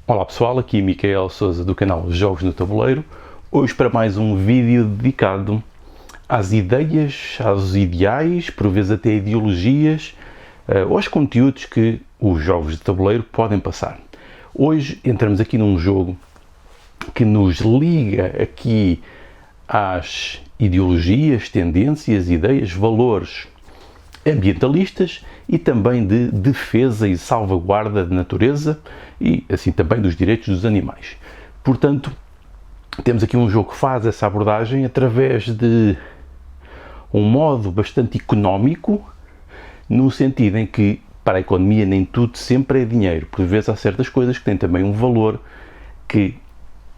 Olá pessoal, aqui Micael Sousa do canal Jogos no Tabuleiro, hoje para mais um vídeo dedicado às ideias, aos ideais, por vezes até ideologias, aos conteúdos que os jogos de tabuleiro podem passar. Hoje entramos aqui num jogo que nos liga aqui às ideologias, tendências, ideias, valores ambientalistas e também de defesa e salvaguarda da natureza e assim também dos direitos dos animais. Portanto, temos aqui um jogo que faz essa abordagem através de um modo bastante económico, no sentido em que para a economia nem tudo sempre é dinheiro. Por vezes há certas coisas que têm também um valor que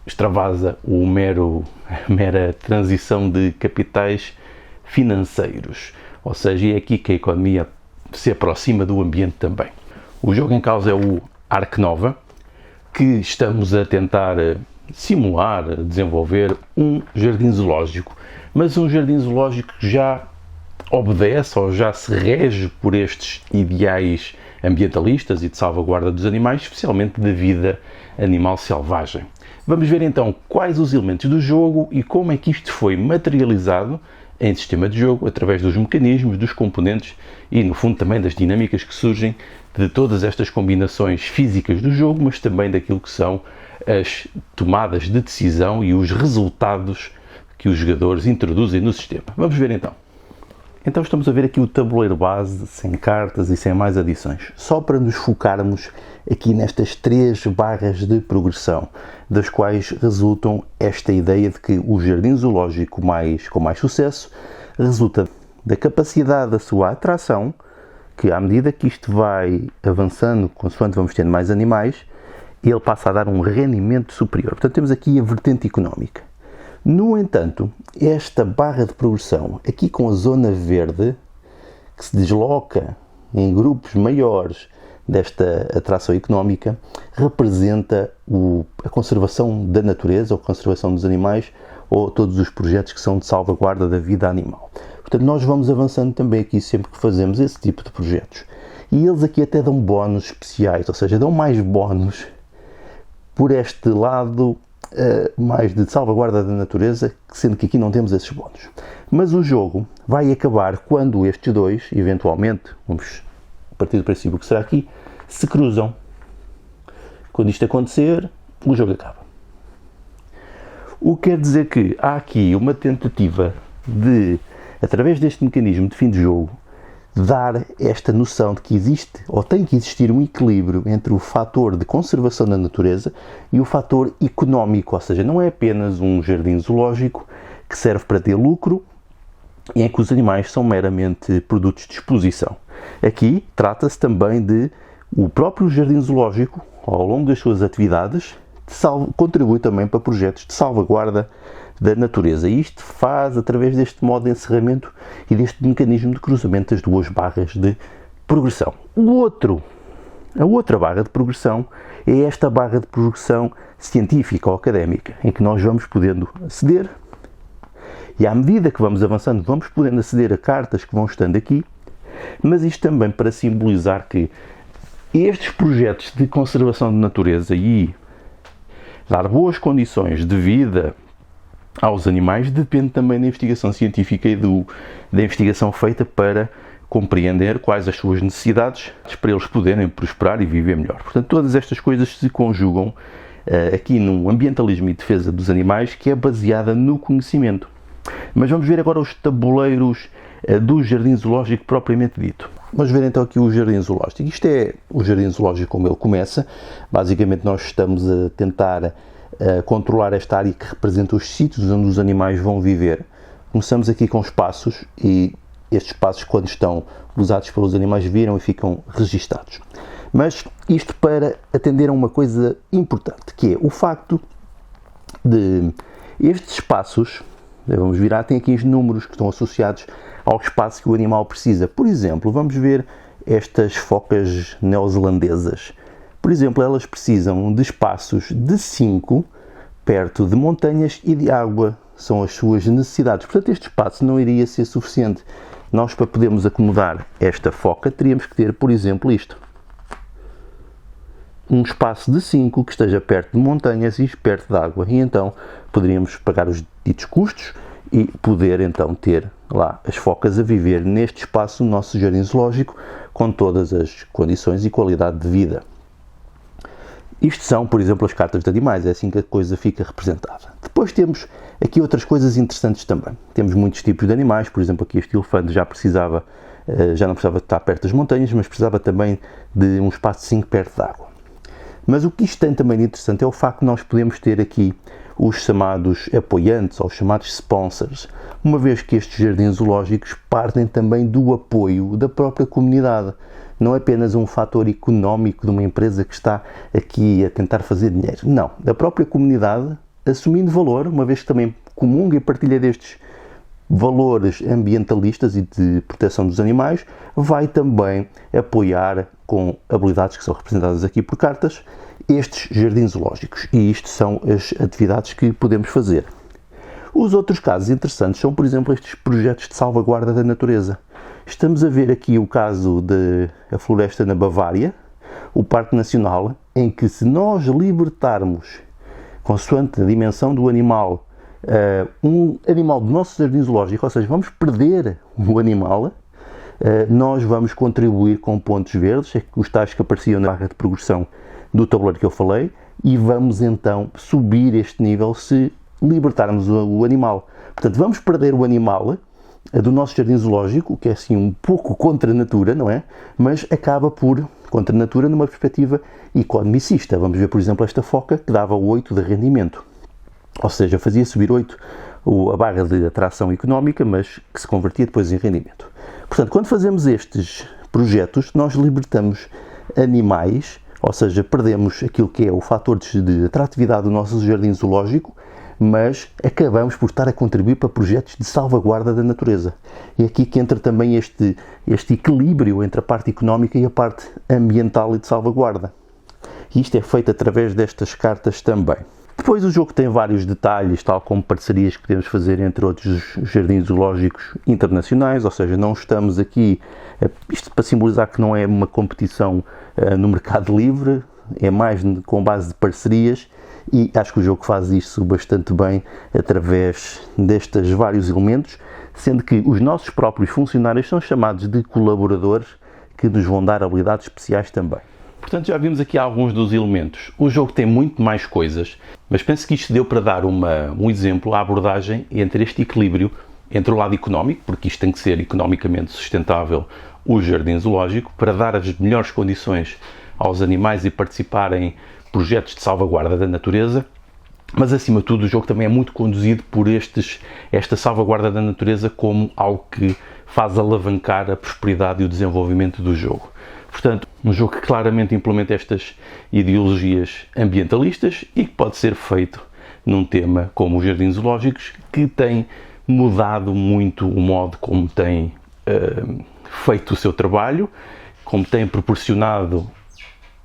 extravasa a mera transição de capitais financeiros. Ou seja, é aqui que a economia se aproxima do ambiente também. O jogo em causa é o Ark Nova, que estamos a tentar simular, desenvolver um jardim zoológico, mas um jardim zoológico que já obedece ou já se rege por estes ideais ambientalistas e de salvaguarda dos animais, especialmente da vida animal selvagem. Vamos ver então quais os elementos do jogo e como é que isto foi materializado em sistema de jogo, através dos mecanismos, dos componentes e, no fundo, também das dinâmicas que surgem de todas estas combinações físicas do jogo, mas também daquilo que são as tomadas de decisão e os resultados que os jogadores introduzem no sistema. Vamos ver então. Então estamos a ver aqui o tabuleiro base, sem cartas e sem mais adições, só para nos focarmos aqui nestas 3 barras de progressão, das quais resultam esta ideia de que o jardim zoológico com mais sucesso resulta da capacidade da sua atração, que à medida que isto vai avançando, consoante vamos tendo mais animais, ele passa a dar um rendimento superior. Portanto, temos aqui a vertente económica. No entanto, esta barra de progressão, aqui com a zona verde, que se desloca em grupos maiores desta atração económica, representa a conservação da natureza, ou a conservação dos animais, ou todos os projetos que são de salvaguarda da vida animal. Portanto, nós vamos avançando também aqui sempre que fazemos esse tipo de projetos. E eles aqui até dão bónus especiais, ou seja, dão mais bónus por este lado mais de salvaguarda da natureza, sendo que aqui não temos esses bónus. Mas o jogo vai acabar quando estes dois, eventualmente, vamos partir do princípio que será aqui, se cruzam. Quando isto acontecer, o jogo acaba. O que quer dizer que há aqui uma tentativa de, através deste mecanismo de fim de jogo, dar esta noção de que existe, ou tem que existir, um equilíbrio entre o fator de conservação da natureza e o fator económico, ou seja, não é apenas um jardim zoológico que serve para ter lucro e em que os animais são meramente produtos de exposição. Aqui trata-se também de o próprio jardim zoológico, ao longo das suas atividades, contribui também para projetos de salvaguarda da natureza. E isto faz através deste modo de encerramento e deste mecanismo de cruzamento das 2 barras de progressão. A outra barra de progressão é esta barra de progressão científica ou académica, em que nós vamos podendo aceder, e à medida que vamos avançando, vamos podendo aceder a cartas que vão estando aqui, mas isto também para simbolizar que estes projetos de conservação de natureza e dar boas condições de vida aos animais depende também da investigação científica e da investigação feita para compreender quais as suas necessidades para eles poderem prosperar e viver melhor. Portanto, todas estas coisas se conjugam aqui num ambientalismo e defesa dos animais que é baseada no conhecimento. Mas vamos ver agora os tabuleiros do jardim zoológico propriamente dito. Vamos ver então aqui o jardim zoológico. Isto é o jardim zoológico como ele começa. Basicamente nós estamos a tentar controlar esta área que representa os sítios onde os animais vão viver. Começamos aqui com espaços e estes espaços, quando estão usados pelos animais, viram e ficam registados. Mas isto para atender a uma coisa importante, que é o facto de estes espaços, vamos virar, tem aqui os números que estão associados ao espaço que o animal precisa. Por exemplo, vamos ver estas focas neozelandesas. Por exemplo, elas precisam de espaços de 5 perto de montanhas e de água. São as suas necessidades. Portanto, este espaço não iria ser suficiente. Nós, para podermos acomodar esta foca, teríamos que ter, por exemplo, isto. um espaço de 5 que esteja perto de montanhas e perto de água. E então poderíamos pagar os ditos custos e poder então ter lá as focas a viver neste espaço no nosso jardim zoológico com todas as condições e qualidade de vida. Isto são, por exemplo, as cartas de animais, é assim que a coisa fica representada. Depois temos aqui outras coisas interessantes também. Temos muitos tipos de animais, por exemplo, aqui este elefante já não precisava estar perto das montanhas, mas precisava também de um espaço de 5 perto da água. Mas o que isto tem também de interessante é o facto de nós podemos ter aqui os chamados apoiantes, ou os chamados sponsors, uma vez que estes jardins zoológicos partem também do apoio da própria comunidade. Não é apenas um fator económico de uma empresa que está aqui a tentar fazer dinheiro. Não, da própria comunidade, assumindo valor, uma vez que também comunga e partilha destes valores ambientalistas e de proteção dos animais, vai também apoiar com habilidades que são representadas aqui por cartas estes jardins zoológicos. E isto são as atividades que podemos fazer. Os outros casos interessantes são, por exemplo, estes projetos de salvaguarda da natureza. Estamos a ver aqui o caso da floresta na Bavária, o Parque Nacional, em que se nós libertarmos, consoante a dimensão do animal, um animal do nosso jardim zoológico, ou seja, vamos perder o animal, nós vamos contribuir com pontos verdes, os tais que apareciam na barra de progressão do tabuleiro que eu falei, e vamos então subir este nível se libertarmos o animal. Portanto, vamos perder o animal do nosso jardim zoológico, o que é assim um pouco contra a natura, não é? Mas acaba por contra a natura numa perspectiva economicista. Vamos ver, por exemplo, esta foca que dava 8 de rendimento. Ou seja, fazia subir 8 a barra de atração económica, mas que se convertia depois em rendimento. Portanto, quando fazemos estes projetos, nós libertamos animais, ou seja, perdemos aquilo que é o fator de atratividade do nosso jardim zoológico, mas acabamos por estar a contribuir para projetos de salvaguarda da natureza. E aqui que entra também este equilíbrio entre a parte económica e a parte ambiental e de salvaguarda. E isto é feito através destas cartas também. Depois o jogo tem vários detalhes, tal como parcerias que podemos fazer entre outros jardins zoológicos internacionais, ou seja, não estamos aqui, isto para simbolizar que não é uma competição no mercado livre, é mais com base de parcerias, e acho que o jogo faz isso bastante bem através destes vários elementos, sendo que os nossos próprios funcionários são chamados de colaboradores que nos vão dar habilidades especiais também. Portanto, já vimos aqui alguns dos elementos. O jogo tem muito mais coisas, mas penso que isto deu para dar um exemplo, a abordagem entre este equilíbrio entre o lado económico, porque isto tem que ser economicamente sustentável, o jardim zoológico, para dar as melhores condições aos animais e participar em projetos de salvaguarda da natureza, mas acima de tudo o jogo também é muito conduzido por esta salvaguarda da natureza como algo que faz alavancar a prosperidade e o desenvolvimento do jogo. Portanto, um jogo que claramente implementa estas ideologias ambientalistas e que pode ser feito num tema como os jardins zoológicos, que tem mudado muito o modo como tem feito o seu trabalho, como tem proporcionado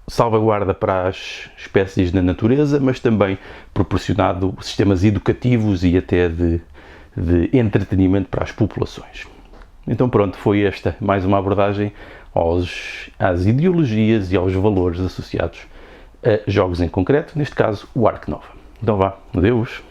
salvaguarda para as espécies na natureza, mas também proporcionado sistemas educativos e até de entretenimento para as populações. Então pronto, foi esta mais uma abordagem às ideologias e aos valores associados a jogos em concreto, neste caso o Ark Nova. Então vá, adeus!